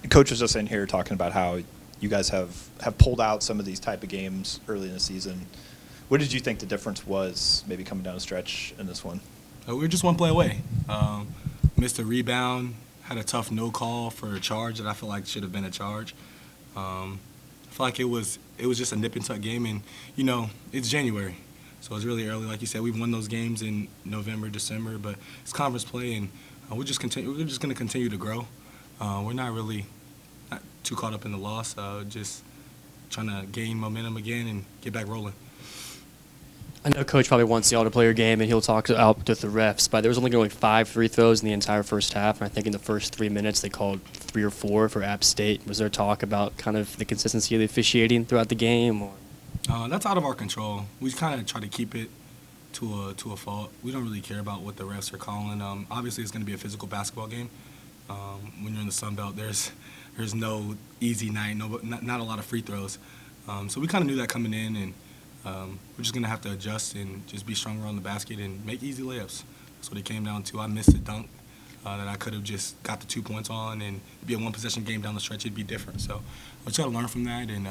Coach was just in here talking about how you guys have pulled out some of these type of games early in the season. What did you think the difference was maybe coming down the stretch in this one? We were just one play away. Missed a rebound, had a tough no call for a charge that I feel like should have been a charge. I feel like it was just a nip and tuck game, and it's January, so it's really early. Like you said, we've won those games in November, December, but it's conference play, and we're just going to continue to grow. We're not too caught up in the loss, just trying to gain momentum again and get back rolling. I know Coach probably wants the all-player game, and he'll talk out with the refs, but there was only going 5 free throws in the entire first half, and I think in the first 3 minutes they called 3 or 4 for App State. Was there talk about kind of the consistency of the officiating throughout the game? Or? That's out of our control. We kind of try to keep it to a fault. We don't really care about what the refs are calling. Obviously, it's going to be a physical basketball game. When you're in the Sun Belt, there's no easy night, not a lot of free throws. So we kind of knew that coming in, and we're just going to have to adjust and just be stronger on the basket and make easy layups. That's what it came down to. I missed a dunk that I could have just got the 2 points on, and it'd be a one-possession game down the stretch. It'd be different. So we're trying to learn from that and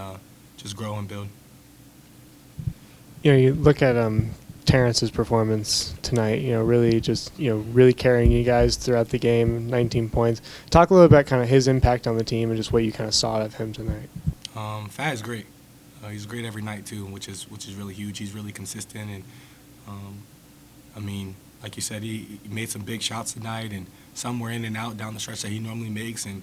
just grow and build. You look at Terrence's performance tonight, really just, really carrying you guys throughout the game, 19 points. Talk a little about kind of his impact on the team and just what you kind of saw of him tonight. Fat is great. He's great every night too, which is really huge. He's really consistent, and like you said, he made some big shots tonight, and some were in and out down the stretch that he normally makes. And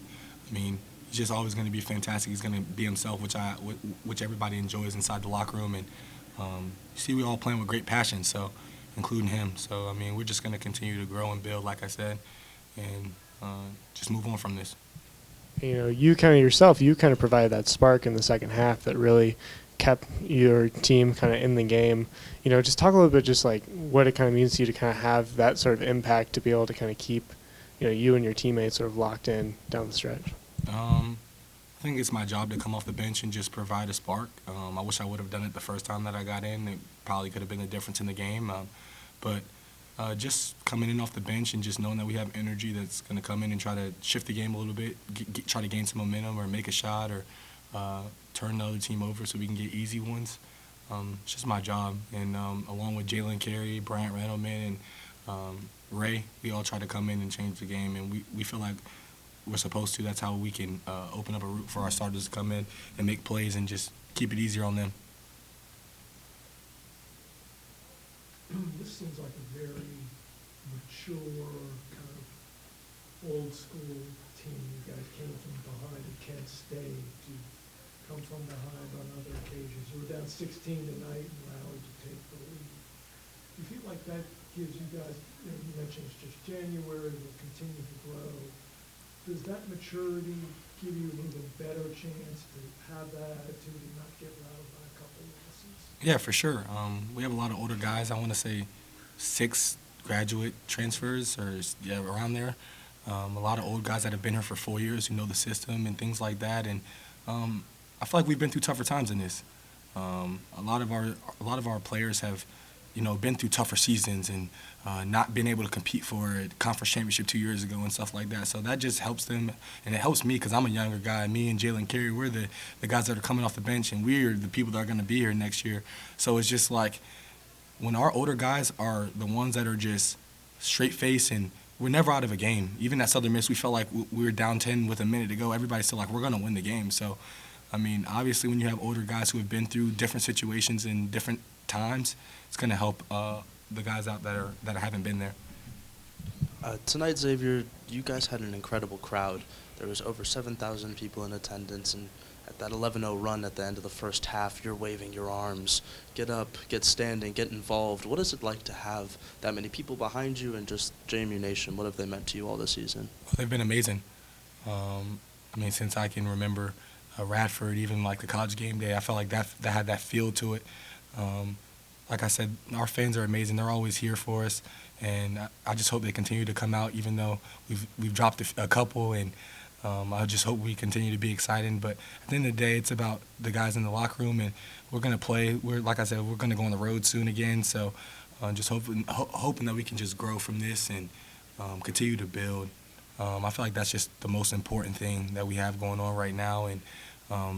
he's just always going to be fantastic. He's going to be himself, which everybody enjoys inside the locker room. And you see, we all playing with great passion, so including him. So we're just going to continue to grow and build, like I said, and just move on from this. You kind of yourself, you kind of provided that spark in the second half that really kept your team kind of in the game. Just talk a little bit just like what it kind of means to you to kind of have that sort of impact to be able to kind of keep, you and your teammates sort of locked in down the stretch. I think it's my job to come off the bench and just provide a spark. I wish I would have done it the first time that I got in. It probably could have been a difference in the game. But just coming in off the bench and just knowing that we have energy that's going to come in and try to shift the game a little bit, try to gain some momentum or make a shot or turn the other team over so we can get easy ones. It's just my job. And along with Jalen Carey, Bryant Randleman, and Ray, we all try to come in and change the game. And we feel like we're supposed to. That's how we can open up a route for our starters to come in and make plays and just keep it easier on them. This seems like a very mature, kind of old school team. You guys came from behind at Kent State. You come from behind on other occasions. You were down 16 tonight and rallied to take the lead. You feel like that gives you guys, you mentioned it's just January, will continue to grow. Does that maturity give you an even better chance to have that attitude and not get rattled by a couple of losses? Yeah, for sure. We have a lot of older guys. I want to say 6 graduate transfers or around there. A lot of old guys that have been here for 4 years who know the system and things like that. And I feel like we've been through tougher times in this. A lot of our players have, been through tougher seasons and not been able to compete for a conference championship 2 years ago and stuff like that. So that just helps them, and it helps me because I'm a younger guy. Me and Jalen Carey, we're the guys that are coming off the bench, and we're the people that are going to be here next year. So it's just like when our older guys are the ones that are just straight-faced and we're never out of a game. Even at Southern Miss, we felt like we were down 10 with a minute to go. Everybody's still like, we're going to win the game. So, obviously when you have older guys who have been through different situations in different times, it's going to help the guys out that haven't been there. Tonight, Xavier, you guys had an incredible crowd. There was over 7,000 people in attendance, and at that 11-0 run at the end of the first half, you're waving your arms. Get up, get standing, get involved. What is it like to have that many people behind you and just JMU Nation? What have they meant to you all this season? Well, they've been amazing. Since I can remember Radford, even like the college game day, I felt like that had that feel to it. Like I said, our fans are amazing. They're always here for us, and I just hope they continue to come out, even though we've dropped a couple, and I just hope we continue to be exciting. But at the end of the day, it's about the guys in the locker room, and we're going to play. Like I said, we're going to go on the road soon again, so just hoping that we can just grow from this and continue to build. I feel like that's just the most important thing that we have going on right now. And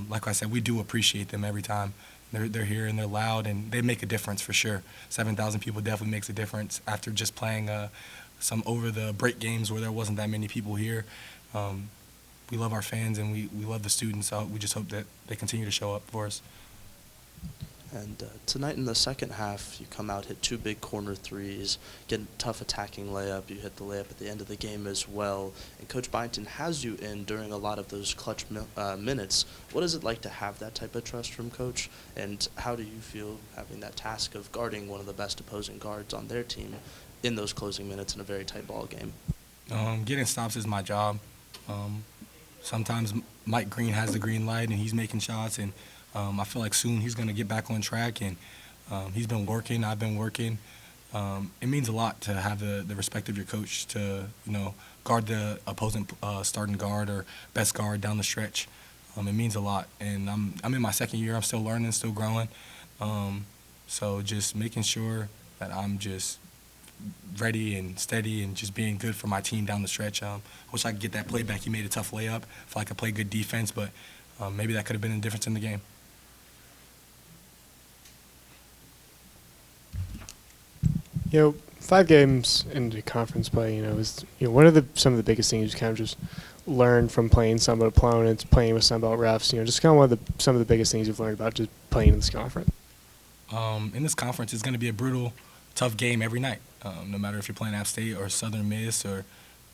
like I said, we do appreciate them every time. They're here and they're loud and they make a difference for sure. 7,000 people definitely makes a difference after just playing some over the break games where there wasn't that many people here. We love our fans and we love the students. So we just hope that they continue to show up for us. And tonight in the second half, you come out, hit 2 big corner threes, get a tough attacking layup. You hit the layup at the end of the game as well. And Coach Byington has you in during a lot of those clutch minutes. What is it like to have that type of trust from Coach? And how do you feel having that task of guarding one of the best opposing guards on their team in those closing minutes in a very tight ball game? Getting stops is my job. Sometimes Mike Green has the green light and he's making shots, and I feel like soon he's going to get back on track, and he's been working. I've been working. It means a lot to have the respect of your coach to, guard the opposing starting guard or best guard down the stretch. It means a lot, and I'm in my second year. I'm still learning, still growing. So just making sure that I'm just ready and steady and just being good for my team down the stretch. I wish I could get that play back. He made a tough layup. I feel like I played good defense, but maybe that could have been the difference in the game. You know, 5 games into conference play, what are some of the biggest things you kind of just learned from playing Sunbelt opponents, playing with Sunbelt refs? Just kind of some of the biggest things you've learned about just playing in this conference. In this conference, it's going to be a brutal, tough game every night. No matter if you're playing App State or Southern Miss or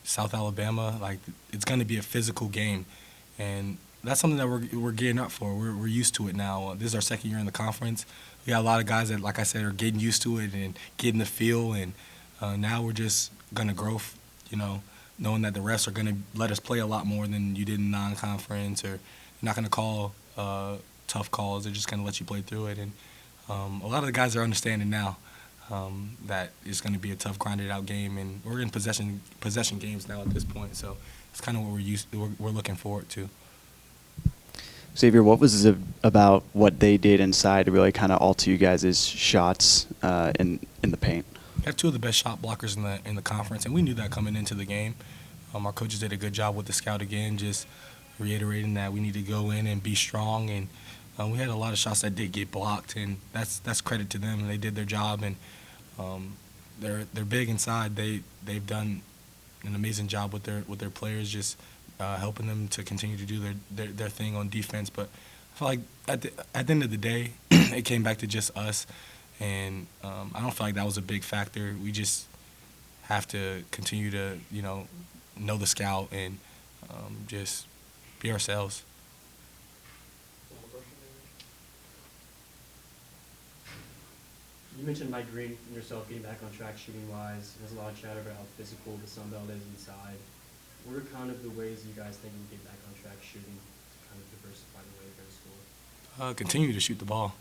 South Alabama, it's going to be a physical game, and that's something that we're gearing up for. We're used to it now. This is our second year in the conference. We got a lot of guys that, like I said, are getting used to it and getting the feel, and now we're just going to grow, knowing that the refs are going to let us play a lot more than you did in non-conference, or they're not going to call tough calls. They're just going to let you play through it, and a lot of the guys are understanding now that it's going to be a tough, grinded-out game, and we're in possession games now at this point, so it's kind of what we're looking forward to. Xavier, what was it about what they did inside to really kind of alter you guys' shots in the paint? We have 2 of the best shot blockers in the conference, and we knew that coming into the game. Our coaches did a good job with the scout again, just reiterating that we need to go in and be strong. And we had a lot of shots that did get blocked, and that's credit to them. They did their job, and they're big inside. They've done an amazing job with their players, just helping them to continue to do their thing on defense. But I feel like at the end of the day, it came back to just us, and I don't feel like that was a big factor. We just have to continue to know the scout and just be ourselves. You mentioned Mike Green and yourself getting back on track shooting-wise. There's a lot of chatter about how physical the Sunbelt is inside. What are kind of the ways you guys think you can get back on track shooting to kind of diversify the way you're going to score? Continue to shoot the ball.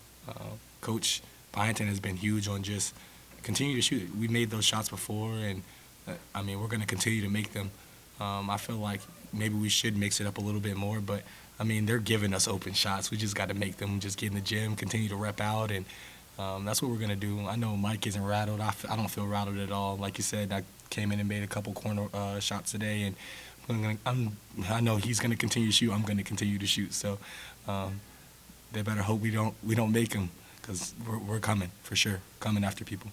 Coach Byington has been huge on just continue to shoot. We made those shots before, and we're going to continue to make them. I feel like maybe we should mix it up a little bit more, but they're giving us open shots. We just got to make them. Just get in the gym, continue to rep out, and that's what we're going to do. I know Mike isn't rattled. I don't feel rattled at all. Like you said, I came in and made a couple corner shots today, and I know he's going to continue to shoot. I'm going to continue to shoot. So they better hope we don't make them, because we're coming for sure, coming after people.